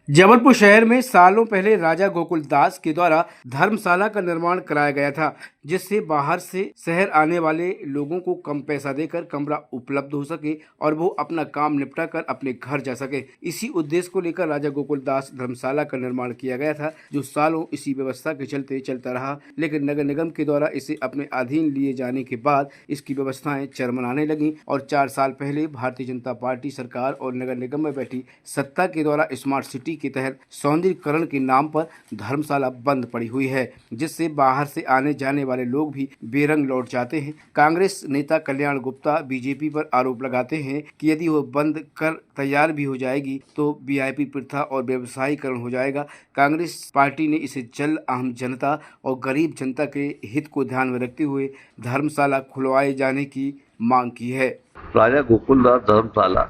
जबलपुर शहर में सालों पहले राजा गोकुल दास के द्वारा धर्मशाला का निर्माण कराया गया था, जिससे बाहर से शहर आने वाले लोगों को कम पैसा देकर कमरा उपलब्ध हो सके और वो अपना काम निपटा कर अपने घर जा सके। इसी उद्देश्य को लेकर राजा गोकुल दास धर्मशाला का निर्माण किया गया था, जो सालों इसी व्यवस्था के चलते चलता रहा। लेकिन नगर निगम के द्वारा इसे अपने अधीन लिए जाने के बाद इसकी व्यवस्थाएं चरमराने लगी और 4 साल पहले भारतीय जनता पार्टी सरकार और नगर निगम में बैठी सत्ता के द्वारा स्मार्ट सिटी के तहत सौंदर्यीकरण के नाम पर धर्मशाला बंद पड़ी हुई है, जिससे बाहर से आने जाने वाले लोग भी बेरंग लौट जाते हैं। कांग्रेस नेता कल्याण गुप्ता बीजेपी पर आरोप लगाते हैं कि यदि वो बंद कर तैयार भी हो जाएगी तो वीआईपी प्रथा और व्यवसायीकरण हो जाएगा। कांग्रेस पार्टी ने इसे जल्द आम जनता और गरीब जनता के हित को ध्यान में रखते हुए धर्मशाला खुलवाए जाने की मांग की है। राजा गोकुलदास धर्मशाला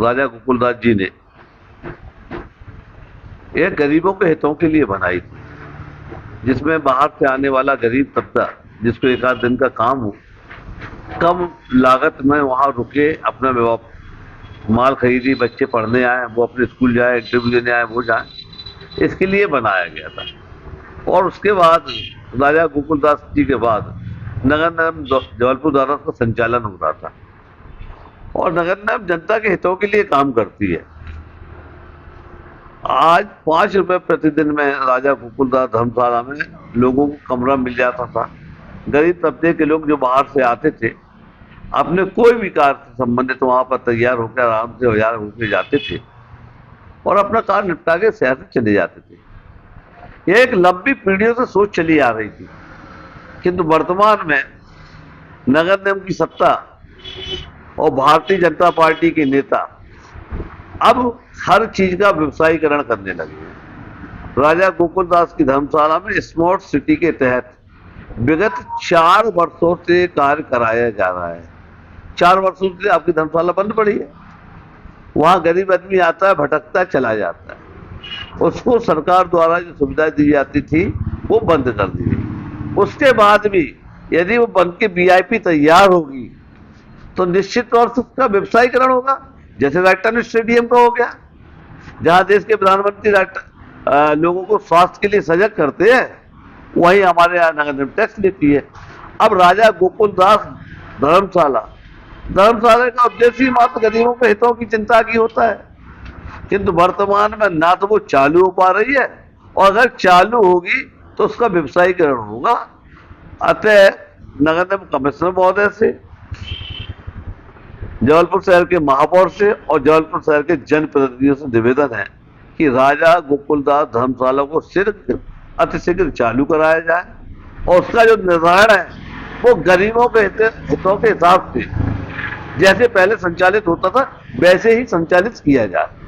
राजा गोकुलदास जी ने यह गरीबों के हितों के लिए बनाई थी, जिसमें बाहर से आने वाला गरीब तबका जिसको एक आध दिन का काम हो, कम लागत में वहां रुके, अपना माल खरीदी, बच्चे पढ़ने आए, वो अपने स्कूल जाए, इंटरव्यू देने आए, वो जाए, इसके लिए बनाया गया था। और उसके बाद राजा गोकुलदास जी के बाद नगर निगम जबलपुर द्वारा उसका संचालन हो रहा था और नगर निगम जनता के हितों के लिए काम करती है। आज 5 रुपए प्रतिदिन में राजा गोकुलदास धर्मशाला में लोगों को कमरा मिल जाता था। गरीब तबके के लोग जो बाहर से आते थे, अपने कोई भी कार्य से संबंधित वहां पर तैयार होकर आराम से होकर जाते थे और अपना कार्य निपटा के शहर से चले जाते थे। यह एक लंबी पीढ़ियों से सोच चली आ रही थी, किंतु वर्तमान में नगर निगम की सत्ता और भारतीय जनता पार्टी के नेता अब हर चीज का व्यवसायीकरण करने लगे। राजा गोकुलदास की धर्मशाला में स्मार्ट सिटी के तहत विगत 4 वर्षों से कार्य कराया जा रहा है। 4 वर्षों से आपकी धर्मशाला बंद पड़ी है। वहां गरीब आदमी आता है, भटकता चला जाता है। उसको सरकार द्वारा जो सुविधा दी जाती थी वो बंद कर दी गई। उसके बाद भी यदि वो बन के वीआईपी तैयार होगी तो निश्चित तौर से उसका व्यवसायीकरण होगा, जैसे वेटरनरी स्टेडियम का हो गया, जहां देश के प्रधानमंत्री लोगों को स्वास्थ्य के लिए सजग करते हैं, वहीं हमारे यहाँ नगर निगम टैक्स लेती है। अब राजा गोकुलदास धर्मशाला का उद्देश्य मात्र गरीबों के हितों की चिंता की होता है, किंतु वर्तमान में ना तो वो चालू हो पा रही है और अगर चालू होगी तो उसका व्यवसायीकरण होगा। अतः नगर निगम कमिश्नर महोदय से, जबलपुर शहर के महापौर से और जबलपुर शहर के जनप्रतिनिधियों से निवेदन है कि राजा गोकुलदास धर्मशाला को अतिशीघ्र चालू कराया जाए और उसका जो निर्धारण है वो गरीबों के हितों के हिसाब से जैसे पहले संचालित होता था वैसे ही संचालित किया जाए।